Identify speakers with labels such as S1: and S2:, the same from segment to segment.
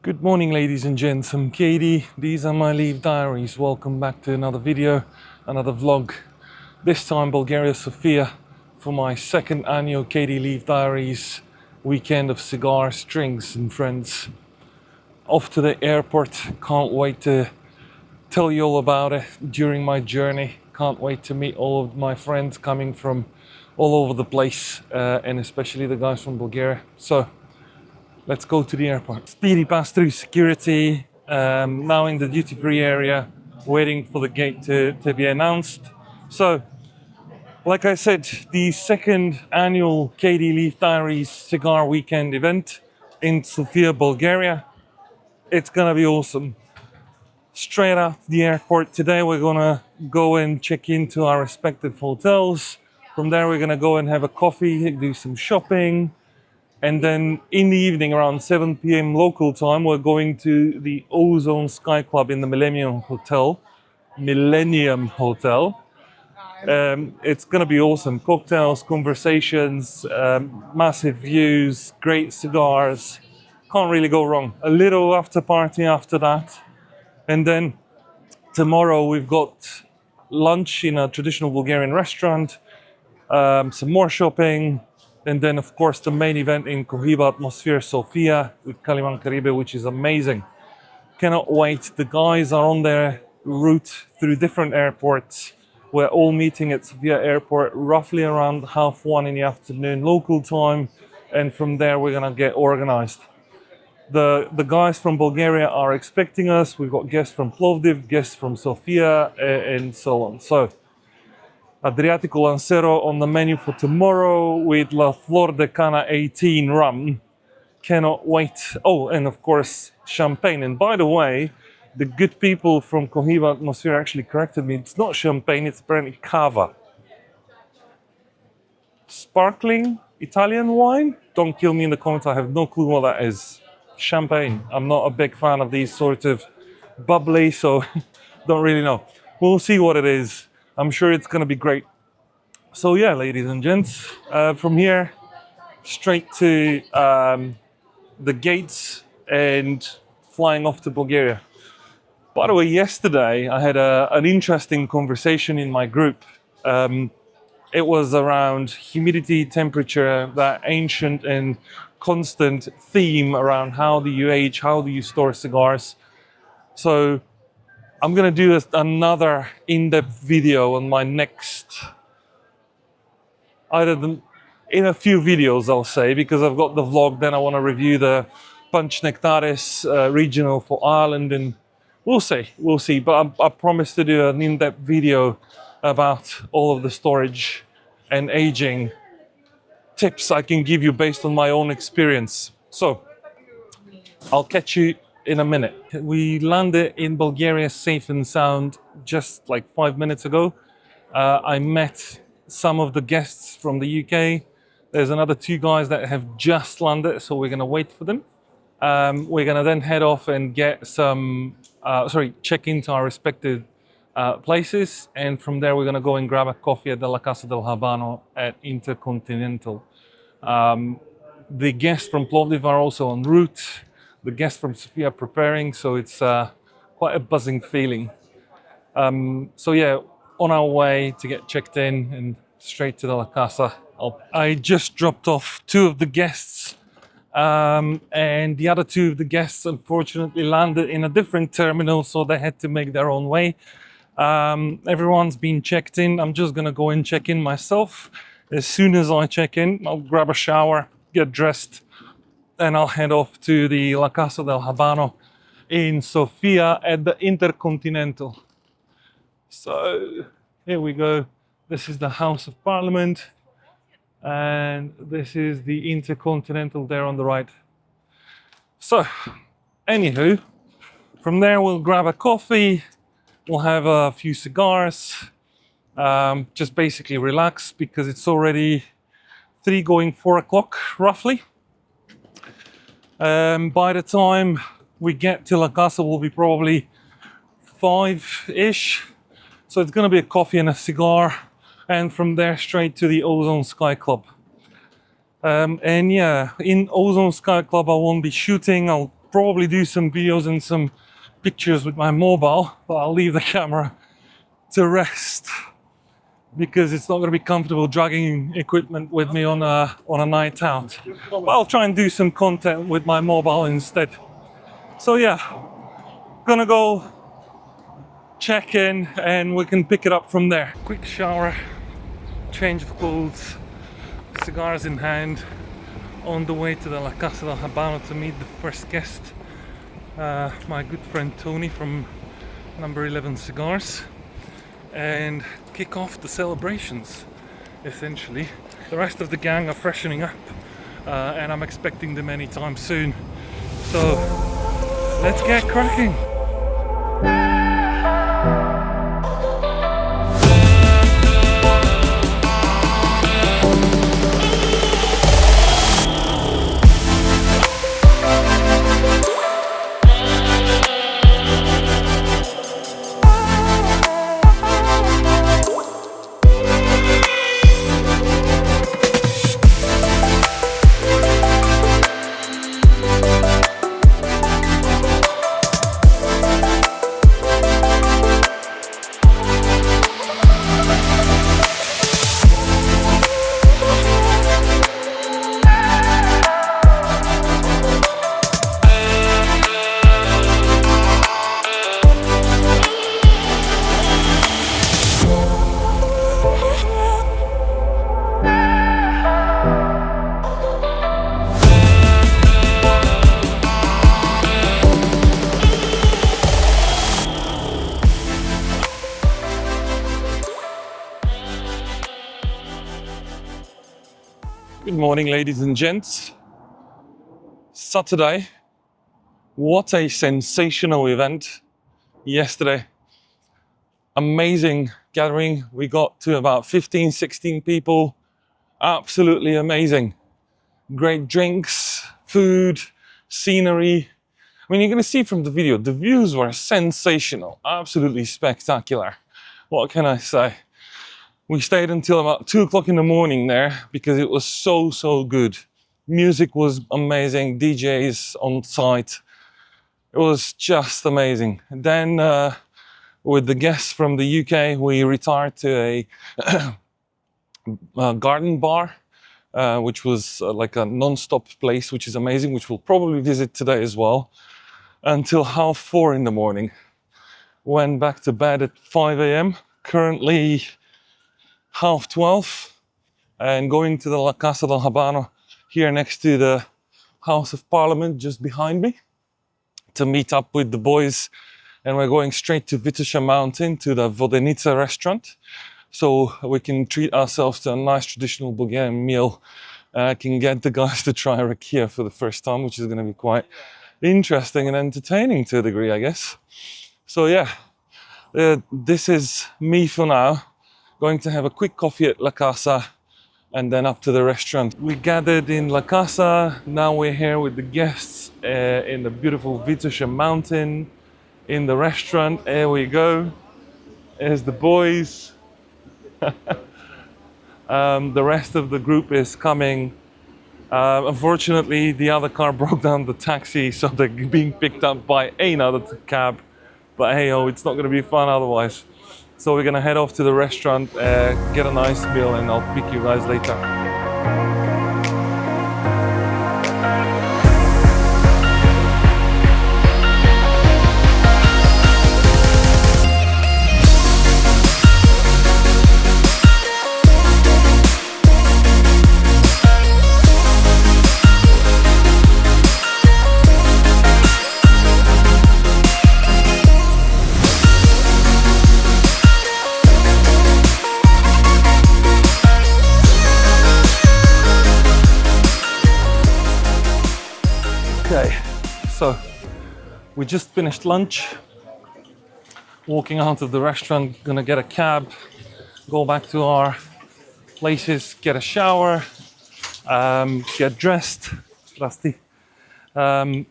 S1: Good morning, ladies and gents. I'm KD. These are my Leaf Diaries. Welcome back to another video, another vlog. This time Bulgaria, Sofia, for my second annual KD Leaf Diaries weekend of cigars, drinks and friends. Off to the airport. Can't wait to tell you all about it during my journey. Can't wait to meet all of my friends coming from all over the place, and especially the guys from Bulgaria. So let's go to the airport. Speedy pass through security, now in the duty-free area, waiting for the gate to be announced. So, like I said, the second annual KD Leaf Diaries cigar weekend event in Sofia, Bulgaria. It's gonna be awesome. Straight out the airport today, we're gonna go and check into our respective hotels. From there, we're gonna go and have a coffee, do some shopping. And then in the evening, around 7 p.m. local time, we're going to the Ozone Sky Club in the Millennium Hotel. It's going to be awesome. Cocktails, conversations, massive views, great cigars. Can't really go wrong. A little after party after that. And then tomorrow we've got lunch in a traditional Bulgarian restaurant, some more shopping. And then, of course, the main event in Cohiba atmosphere, Sofia, with Caliman Caribe, which is amazing. Cannot wait. The guys are on their route through different airports. We're all meeting at Sofia Airport roughly around 1:30 in the afternoon local time. And from there, we're going to get organized. The guys from Bulgaria are expecting us. We've got guests from Plovdiv, guests from Sofia, and so on. So, Adriatico Lancero on the menu for tomorrow with La Flor de Cana 18 rum. Cannot wait. Oh, and of course, champagne. And by the way, the good people from Cohiba Atmosphere actually corrected me. It's not champagne, it's apparently cava. Sparkling Italian wine? Don't kill me in the comments, I have no clue what that is. Champagne. I'm not a big fan of these sort of bubbly, so don't really know. We'll see what it is. I'm sure it's going to be great. So yeah, ladies and gents, from here, straight to the gates and flying off to Bulgaria. By the way, yesterday I had an interesting conversation in my group. It was around humidity, temperature, that ancient and constant theme around how do you age, how do you store cigars. So I'm going to do another in-depth video on my next, in a few videos, I'll say, because I've got the vlog, then I want to review the Punch Nectaris regional for Ireland, and we'll see. But I promise to do an in-depth video about all of the storage and aging tips I can give you based on my own experience. So I'll catch you in a minute. We landed in Bulgaria safe and sound just like 5 minutes ago. I met some of the guests from the UK. There's another 2 guys that have just landed, so we're gonna wait for them. We're gonna then head off and get some, check into our respective places, and from there we're gonna go and grab a coffee at the La Casa del Habano at Intercontinental. The guests from Plovdiv are also en route. The guests from Sofia are preparing, so it's quite a buzzing feeling. So yeah, on our way to get checked in and straight to the La Casa. I just dropped off 2 of the guests, and the other 2 of the guests unfortunately landed in a different terminal, so they had to make their own way. Everyone's been checked in. I'm just gonna go and check in myself. As soon as I check in, I'll grab a shower, get dressed, and I'll head off to the La Casa del Habano in Sofia at the Intercontinental. So here we go. This is the House of Parliament, and this is the Intercontinental there on the right. So, anywho, from there we'll grab a coffee, we'll have a few cigars, just basically relax because it's already 3 going 4 o'clock roughly. By the time we get to La Casa, we'll be probably 5-ish. So it's gonna be a coffee and a cigar, and from there straight to the Ozone Sky Club. And yeah, in Ozone Sky Club I won't be shooting. I'll probably do some videos and some pictures with my mobile, but I'll leave the camera to rest because it's not going to be comfortable dragging equipment with me on a night out. But I'll try and do some content with my mobile instead. So yeah, gonna go check in and we can pick it up from there. Quick shower, change of clothes, cigars in hand, on the way to the La Casa del Habano to meet the first guest, my good friend Tony from number 11 Cigars, and kick off the celebrations essentially. The rest of the gang are freshening up and I'm expecting them anytime soon, so let's get cracking. Good morning, ladies and gents. Saturday. What a sensational event yesterday. Amazing gathering. We got to about 15, 16 people. Absolutely amazing. Great drinks, food, scenery. I mean, you're going to see from the video, the views were sensational. Absolutely spectacular. What can I say? We stayed until about 2 o'clock in the morning there because it was so good. Music was amazing, DJs on site. It was just amazing. And then with the guests from the UK, we retired to a garden bar, which was like a non-stop place, which is amazing, which we'll probably visit today as well, until 4:30 in the morning. Went back to bed at 5 a.m. Currently 12:30 and going to the La Casa del Habano here next to the House of Parliament just behind me to meet up with the boys, and we're going straight to Vitusha Mountain to the Vodenica restaurant so we can treat ourselves to a nice traditional Bulgarian meal. I can get the guys to try rakia for the first time, which is going to be quite interesting and entertaining to a degree, I guess. So yeah, this is me for now. Going to have a quick coffee at La Casa and then up to the restaurant. We gathered in La Casa. Now we're here with the guests in the beautiful Vitusha Mountain in the restaurant. There we go. There's the boys. The rest of the group is coming. Unfortunately, the other car broke down the taxi, so they're being picked up by another cab. But hey, it's not going to be fun otherwise. So we're gonna head off to the restaurant, get a nice meal, and I'll pick you guys later. Okay, so we just finished lunch, walking out of the restaurant, gonna get a cab, go back to our places, get a shower, get dressed,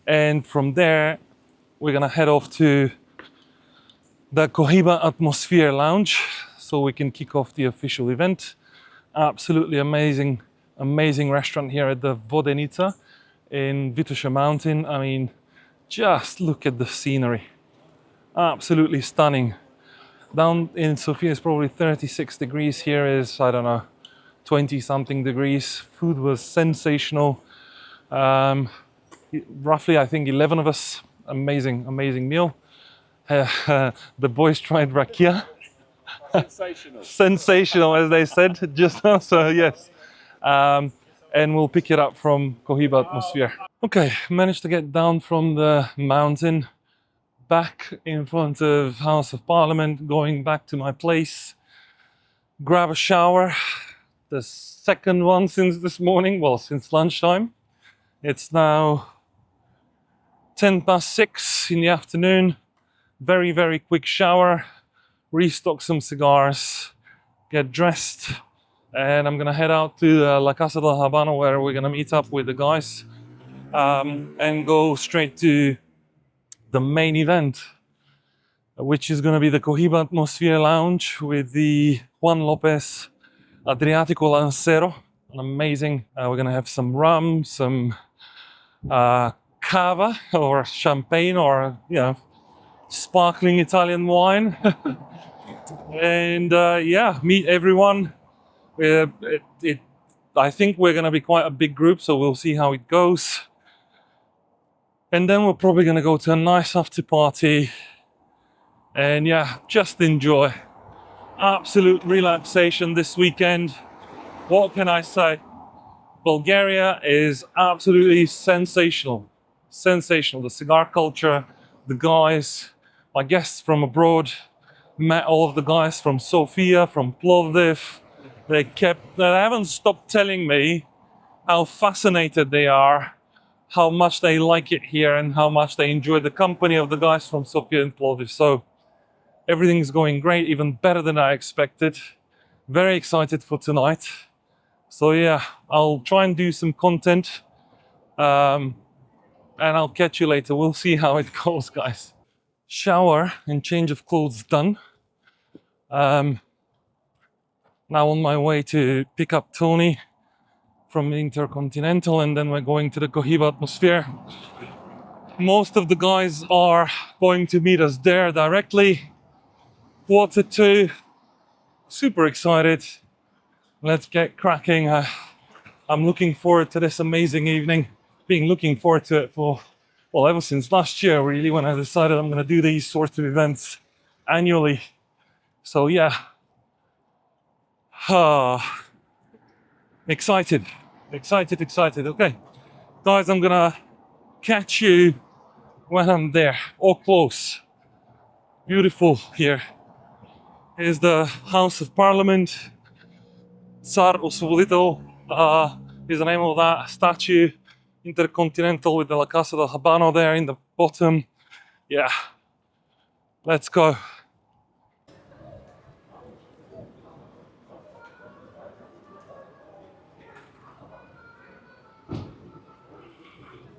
S1: and from there we're gonna head off to the Cohiba Atmosphere Lounge so we can kick off the official event. Absolutely amazing restaurant here at the Vodenica in Vitusha Mountain. I mean, Just look at the scenery. Absolutely stunning. Down in Sofia is probably 36 degrees. Here is, I don't know, 20 something degrees. Food was sensational. Roughly, I think 11 of us. Amazing, amazing meal. The boys tried rakia.
S2: Sensational.
S1: Sensational, as they said just now. So yes, and we'll pick it up from Cohiba atmosphere. Okay, managed to get down from the mountain, back in front of House of Parliament, going back to my place, grab a shower. The second one since this morning, well, since lunchtime. It's now 6:10 in the afternoon. Very, very quick shower, restock some cigars, get dressed, and I'm gonna head out to La Casa del Habano where we're gonna meet up with the guys and go straight to the main event, which is gonna be the Cohiba Atmosphere Lounge with the Juan Lopez Adriatico Lancero. An amazing, we're gonna have some rum, some cava or champagne or, you know, sparkling Italian wine. And yeah, meet everyone. I think we're going to be quite a big group, so we'll see how it goes. And then we're probably going to go to a nice after party. And yeah, just enjoy. Absolute relaxation this weekend. What can I say? Bulgaria is absolutely sensational. Sensational. The cigar culture, the guys, my guests from abroad, met all of the guys from Sofia, from Plovdiv. They haven't stopped telling me how fascinated they are, how much they like it here, and how much they enjoy the company of the guys from Sofia and Plovdiv. So everything's going great, even better than I expected. Very excited for tonight. So yeah, I'll try and do some content, and I'll catch you later. We'll see how it goes, guys. Shower and change of clothes done. Now on my way to pick up Tony from Intercontinental, and then we're going to the Cohiba Atmosphere. Most of the guys are going to meet us there directly. 1:45. Super excited. Let's get cracking. I'm looking forward to this amazing evening. Been looking forward to it for, well, ever since last year, really, when I decided I'm going to do these sorts of events annually. So yeah. Excited. Okay, guys, I'm gonna catch you when I'm there, or close. Beautiful here. Here's the House of Parliament. Tsar Osvoboditelj is the name of that statue. Intercontinental with the La Casa del Habano there in the bottom. Yeah, let's go.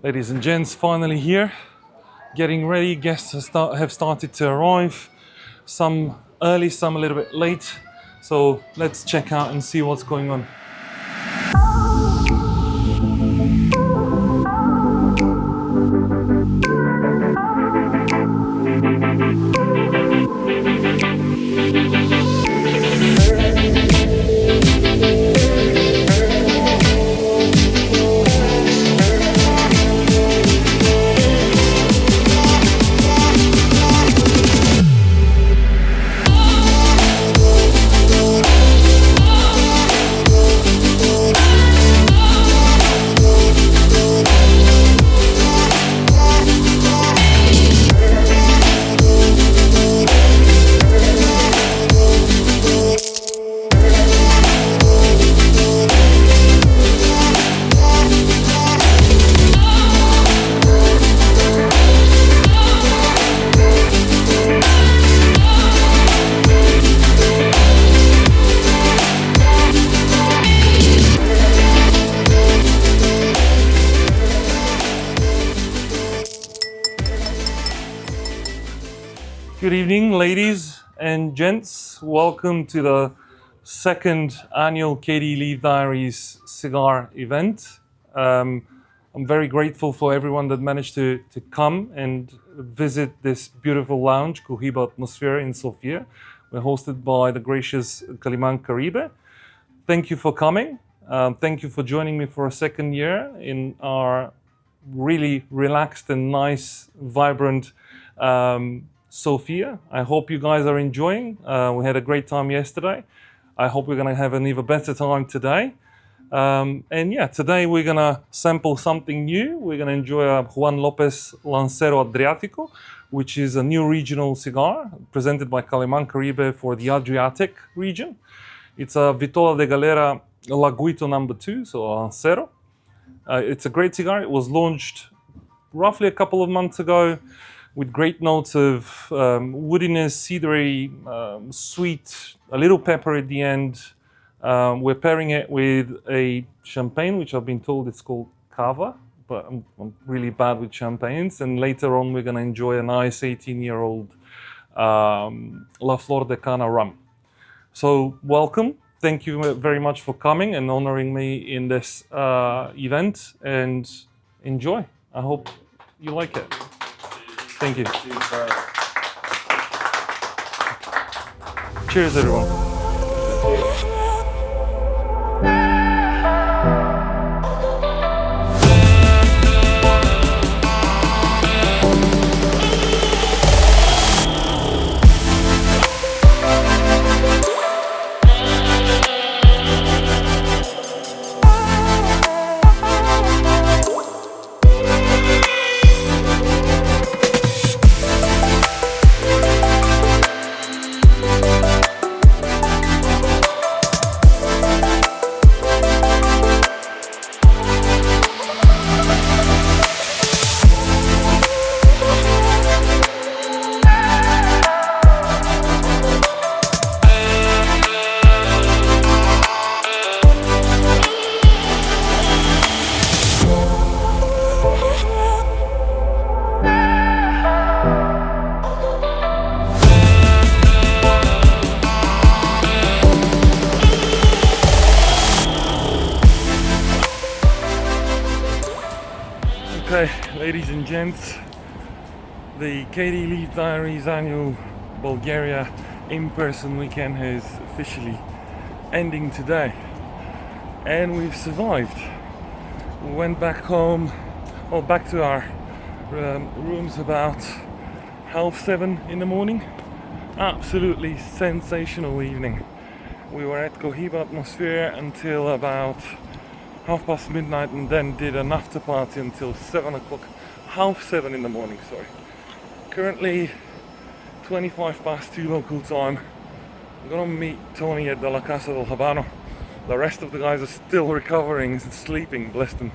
S1: Ladies and gents, finally here. Getting ready. Guests have started to arrive. Some early, some a little bit late. So let's check out and see what's going on. Good evening, ladies and gents. Welcome to the second annual KD Leaf Diaries cigar event. I'm very grateful for everyone that managed to come and visit this beautiful lounge, Cohiba Atmosphere in Sofia. We're hosted by the gracious Kaliman Caribe. Thank you for coming. Thank you for joining me for a second year in our really relaxed and nice, vibrant Sofia. I hope you guys are enjoying. We had a great time yesterday. I hope we're going to have an even better time today. And yeah, today we're going to sample something new. We're going to enjoy a Juan Lopez Lancero Adriatico, which is a new regional cigar presented by Kaliman Caribe for the Adriatic region. It's a Vitola de Galera Laguito number 2, so Lancero. It's a great cigar. It was launched roughly a couple of months ago with great notes of woodiness, cedary, sweet, a little pepper at the end. We're pairing it with a champagne, which I've been told it's called Cava, but I'm really bad with champagnes. And later on, we're going to enjoy a nice 18-year-old La Flor de Cana rum. So welcome. Thank you very much for coming and honoring me in this event, and enjoy. I hope you like it. Thank you. Cheers, everyone. Okay, ladies and gents, the KD Leaf Diaries annual Bulgaria in-person weekend is officially ending today, and we've survived. We went back home, or back to our rooms about 7:30 in the morning. Absolutely sensational evening. We were at Cohiba Atmosphere until about midnight, and then did an after party until 7 o'clock, 7:30 in the morning, sorry. Currently 2:25 local time. I'm gonna meet Tony at the La Casa del Habano. The rest of the guys are still recovering and sleeping, bless them.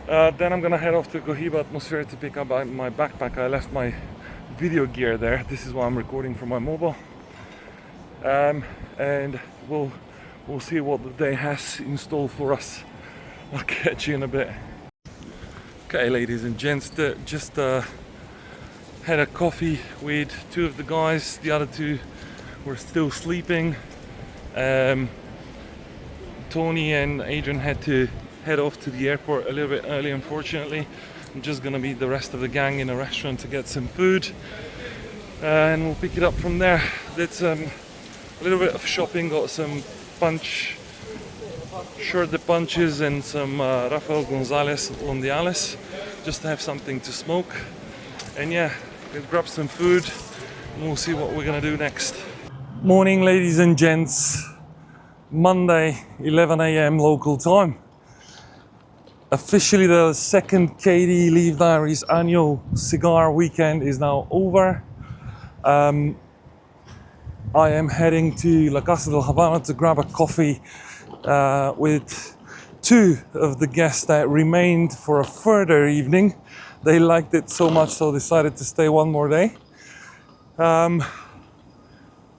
S1: Then I'm gonna head off to Cohiba Atmosphere to pick up my backpack. I left my video gear there. This is why I'm recording from my mobile. And we'll see what the day has in store for us. I'll catch you in a bit. Okay, ladies and gents, just had a coffee with two of the guys. The other two were still sleeping. Tony and Adrian had to head off to the airport a little bit early, unfortunately. I'm just gonna meet the rest of the gang in a restaurant to get some food, and we'll pick it up from there. Did a little bit of shopping, got some punch, short the punches, and some Rafael Gonzalez Londiales, just to have something to smoke. And yeah, we'll grab some food and we'll see what we're gonna do next. Morning, ladies and gents. Monday, 11 a.m. local time. Officially, the second KD Leaf Diaries annual cigar weekend is now over. I am heading to La Casa del Habano to grab a coffee with two of the guests that remained for a further evening. They liked it so much, so decided to stay one more day. And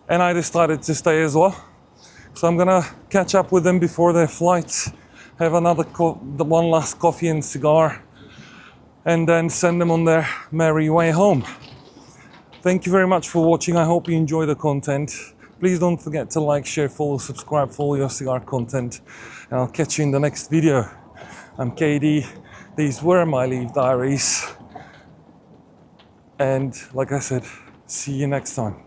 S1: I decided to stay as well. So I'm gonna catch up with them before their flights, have one last coffee and cigar, and then send them on their merry way home. Thank you very much for watching. I hope you enjoy the content. Please don't forget to like, share, follow, subscribe for all your cigar content. And I'll catch you in the next video. I'm KD. these were my Leaf Diaries. And like I said, see you next time.